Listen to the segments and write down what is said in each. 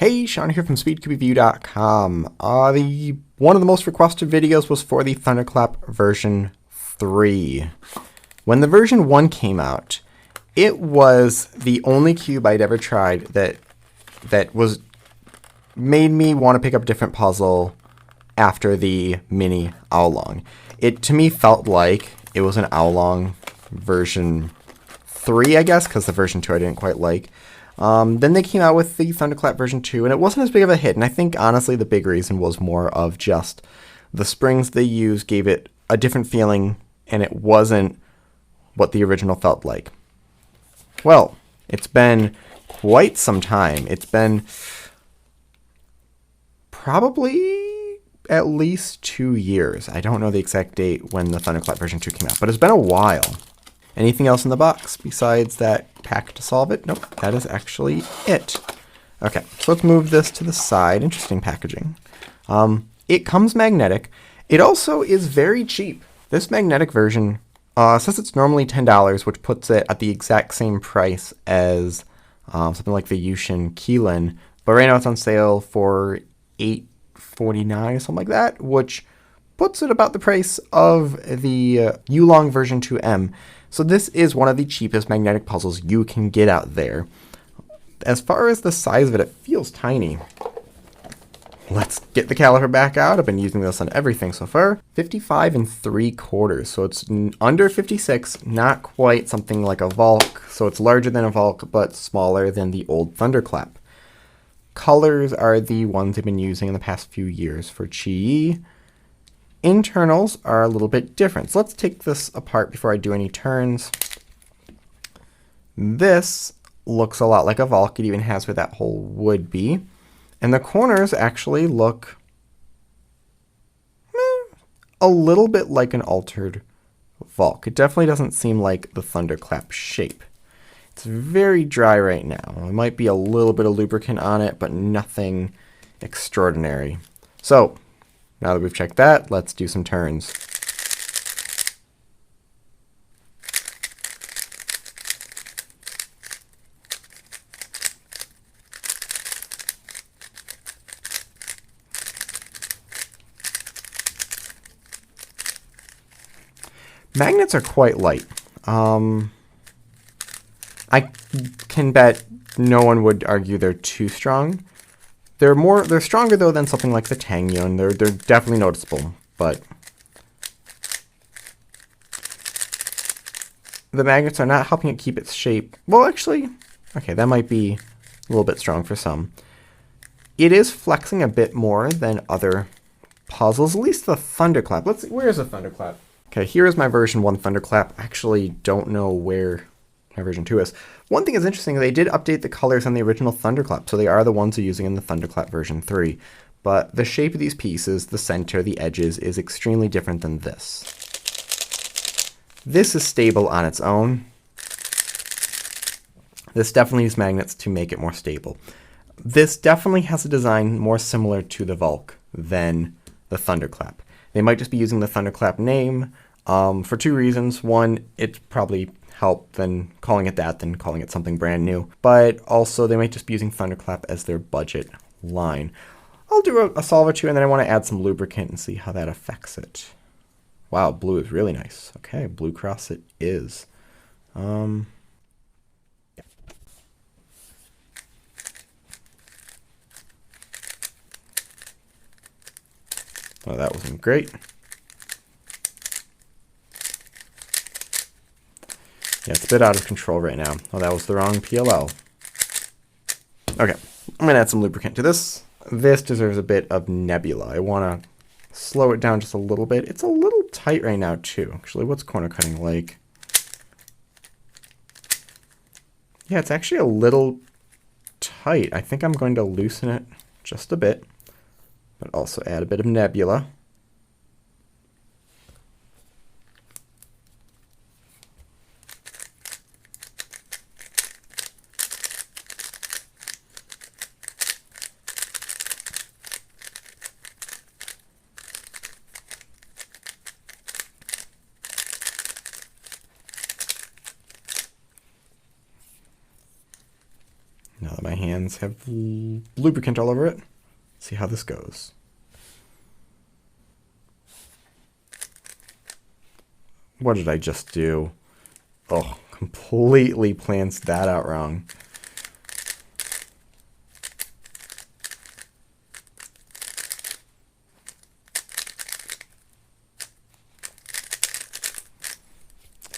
Hey, Sean here from SpeedCubeShop.com. One of the most requested videos was for the Thunderclap version 3. When the version 1 came out, it was the only cube I'd ever tried that made me want to pick up a different puzzle after the mini Oolong. It to me felt like it was an Oolong version 3, I guess, because the version 2 I didn't quite like. Then they came out with the Thunderclap version 2, and it wasn't as big of a hit. And I think, honestly, the big reason was more of just the springs they used gave it a different feeling, and it wasn't what the original felt like. Well, it's been quite some time. It's been probably at least 2 years. I don't know the exact date when the Thunderclap version 2 came out, but it's been a while. Anything else in the box besides that pack to solve it? Nope, that is actually it. Okay, so let's move this to the side. Interesting packaging. It comes magnetic. It also is very cheap. This magnetic version says it's normally $10, which puts it at the exact same price as something like the Yushin Keylin, but right now it's on sale for $8.49 or something like that, which puts it about the price of the Oolong version 2M. So this is one of the cheapest magnetic puzzles you can get out there. As far as the size of it, it feels tiny. Let's get the caliper back out. I've been using this on everything so far. 55 3/4, so it's under 56, not quite something like a Volk. So it's larger than a Volk, but smaller than the old Thunderclap. Colors are the ones I've been using in the past few years for QiYi. Internals are a little bit different. So let's take this apart before I do any turns. This looks a lot like a Volk. It even has where that hole would be. And the corners actually look a little bit like an altered Volk. It definitely doesn't seem like the Thunderclap shape. It's very dry right now. There might be a little bit of lubricant on it, but nothing extraordinary. So now that we've checked that, let's do some turns. Magnets are quite light. I can bet no one would argue they're too strong. They're stronger though than something like the Tangyun. They're definitely noticeable, but the magnets are not helping it keep its shape. Well, actually, okay, that might be a little bit strong for some. It is flexing a bit more than other puzzles, at least the Thunderclap. Where's the Thunderclap? Okay, here is my version 1 Thunderclap. I actually don't know where my version 2 is. One thing is interesting, they did update the colors on the original Thunderclap, so they are the ones they're using in the Thunderclap version 3. But the shape of these pieces, the center, the edges, is extremely different than this. This is stable on its own. This definitely uses magnets to make it more stable. This definitely has a design more similar to the Volk than the Thunderclap. They might just be using the Thunderclap name for 2 reasons. One, it's probably help than calling it that than calling it something brand new. But also they might just be using Thunderclap as their budget line. I'll do a solve or two and then I want to add some lubricant and see how that affects it. Wow, blue is really nice. Okay, blue cross it is. Yeah. Oh, that wasn't great. Yeah, it's a bit out of control right now. Oh, that was the wrong PLL. Okay, I'm going to add some lubricant to this. This deserves a bit of nebula. I want to slow it down just a little bit. It's a little tight right now, too. Actually, what's corner cutting like? Yeah, it's actually a little tight. I think I'm going to loosen it just a bit, but also add a bit of nebula. Now that my hands have lubricant all over it, see how this goes. What did I just do? Oh, completely plans that out wrong.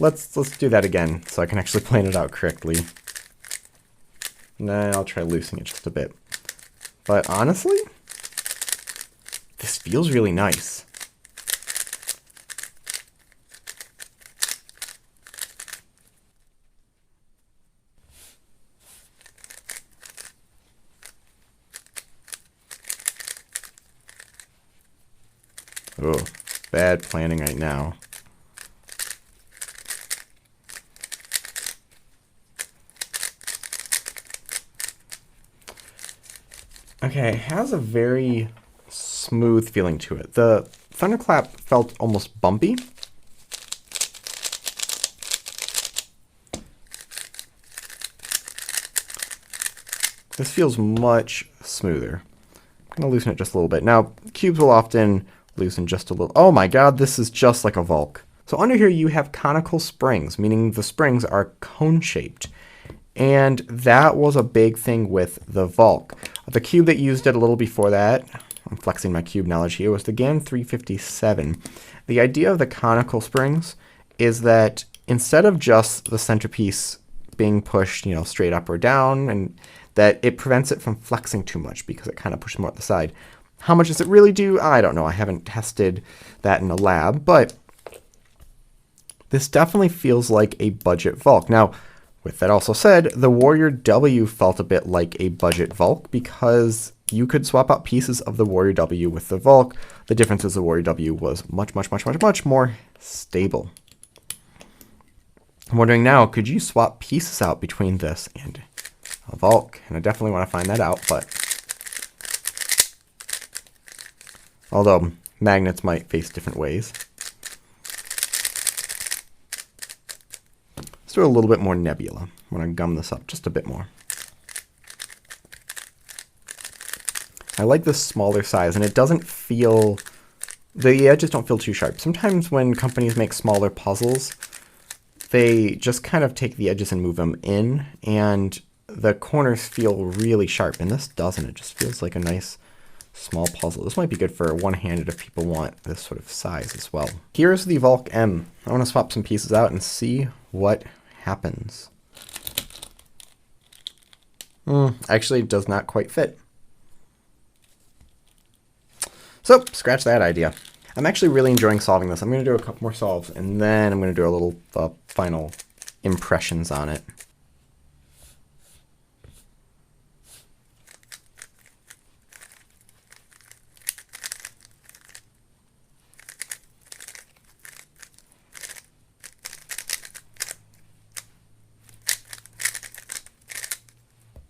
Let's do that again so I can actually plan it out correctly. And then I'll try loosening it just a bit. But honestly, this feels really nice. Oh, bad planning right now. Okay, it has a very smooth feeling to it. The Thunderclap felt almost bumpy. This feels much smoother. I'm going to loosen it just a little bit. Now, cubes will often loosen just a little. Oh my god, this is just like a Volk. So under here you have conical springs, meaning the springs are cone-shaped. And that was a big thing with the Volk. The cube that used it a little before that, I'm flexing my cube knowledge here, was the GAN 357. The idea of the conical springs is that instead of just the centerpiece being pushed, straight up or down, and that it prevents it from flexing too much because it kind of pushes more at the side. How much does it really do? I don't know. I haven't tested that in a lab, but this definitely feels like a budget Volk. Now, with that also said, the Warrior W felt a bit like a budget Volk because you could swap out pieces of the Warrior W with the Volk. The difference is the Warrior W was much more stable. I'm wondering now, could you swap pieces out between this and a Volk? And I definitely want to find that out, but although magnets might face different ways. Let's do a little bit more nebula. I'm going to gum this up just a bit more. I like this smaller size, and it doesn't feel, the edges don't feel too sharp. Sometimes when companies make smaller puzzles, they just kind of take the edges and move them in, and the corners feel really sharp, and this doesn't. It just feels like a nice small puzzle. This might be good for one-handed if people want this sort of size as well. Here's the Volk M. I want to swap some pieces out and see what happens. Actually, it does not quite fit. So, scratch that idea. I'm actually really enjoying solving this. I'm going to do a couple more solves, and then I'm going to do a little final impressions on it.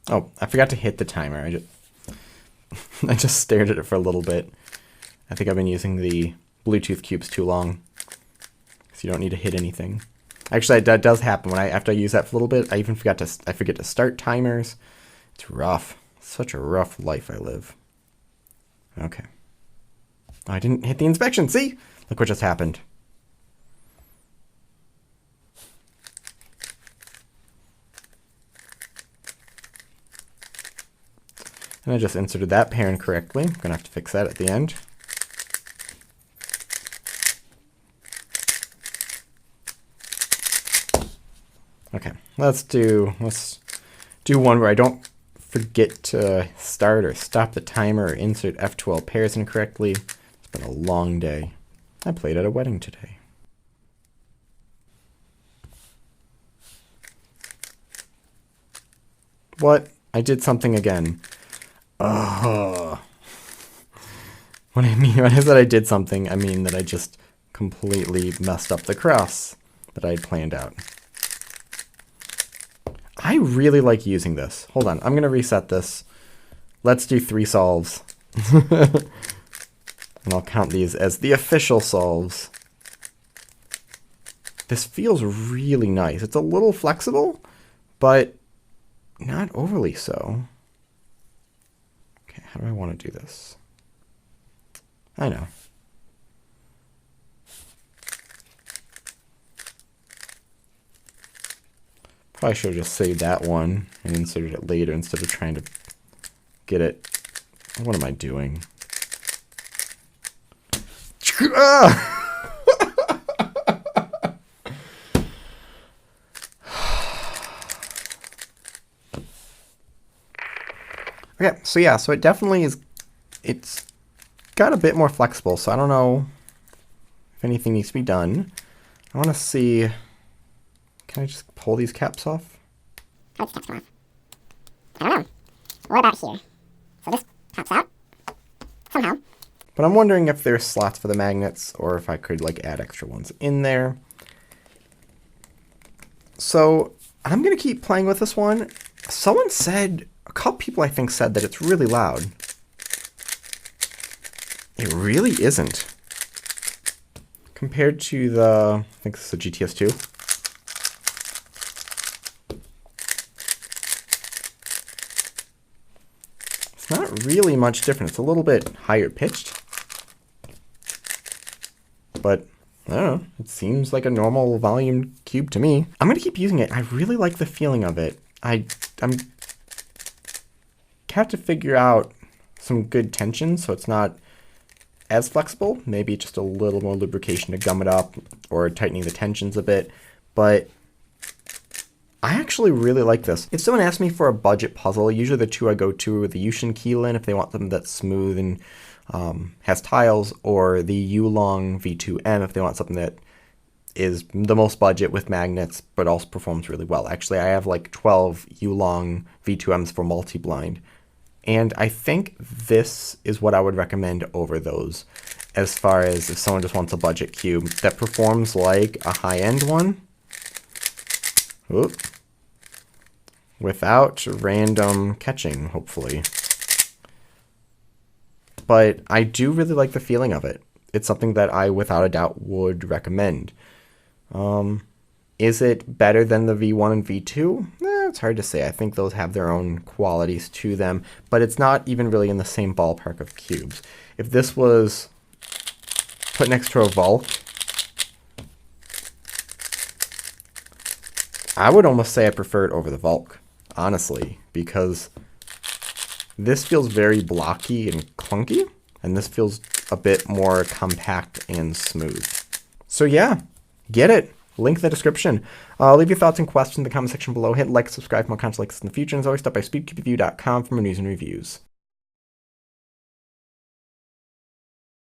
Oh, I forgot to hit the timer. I just stared at it for a little bit. I think I've been using the Bluetooth cubes too long, so you don't need to hit anything. Actually, that does happen when after I use that for a little bit. I forget to start timers. It's rough. Such a rough life I live. Okay. I didn't hit the inspection. See? Look what just happened. And I just inserted that pair incorrectly. I'm going to have to fix that at the end. Okay, let's do one where I don't forget to start or stop the timer or insert F12 pairs incorrectly. It's been a long day. I played at a wedding today. What? I did something again. Oh. When I said I did something, I mean that I just completely messed up the cross that I had planned out. I really like using this. Hold on, I'm going to reset this. Let's do 3 solves. And I'll count these as the official solves. This feels really nice. It's a little flexible, but not overly so. Okay, how do I want to do this? I know. Probably should have just saved that one and inserted it later instead of trying to get it. What am I doing? Okay, so yeah, so it definitely is, it's got a bit more flexible, so I don't know if anything needs to be done. I want to see, can I just pull these caps off? Pull these caps off. I don't know. What about here? So this pops out somehow. But I'm wondering if there's slots for the magnets or if I could like add extra ones in there. So I'm going to keep playing with this one. Someone said, a couple people I think said that it's really loud. It really isn't. Compared to the, I think this is a GTS 2. It's not really much different. It's a little bit higher pitched. But I don't know, it seems like a normal volume cube to me. I'm going to keep using it. I really like the feeling of it. I'm have to figure out some good tension so it's not as flexible. Maybe just a little more lubrication to gum it up or tightening the tensions a bit. But I actually really like this. If someone asks me for a budget puzzle, usually the two I go to are the Yushin Keylin if they want something that's smooth and has tiles, or the Yulong V2M if they want something that is the most budget with magnets but also performs really well. Actually, I have like 12 Yulong V2Ms for multi-blind. And I think this is what I would recommend over those as far as if someone just wants a budget cube that performs like a high-end one. Oop. Without random catching, hopefully. But I do really like the feeling of it. It's something that I, without a doubt, would recommend. Is it better than the V1 and V2? It's hard to say. I think those have their own qualities to them, but it's not even really in the same ballpark of cubes. If this was put next to a Vulk, I would almost say I prefer it over the Vulk, honestly, because this feels very blocky and clunky, and this feels a bit more compact and smooth. So yeah, get it. Link in the description. Leave your thoughts and questions in the comment section below. Hit like, subscribe for more content like this in the future. And as always, stop by SpeedCubeShop.com for more news and reviews.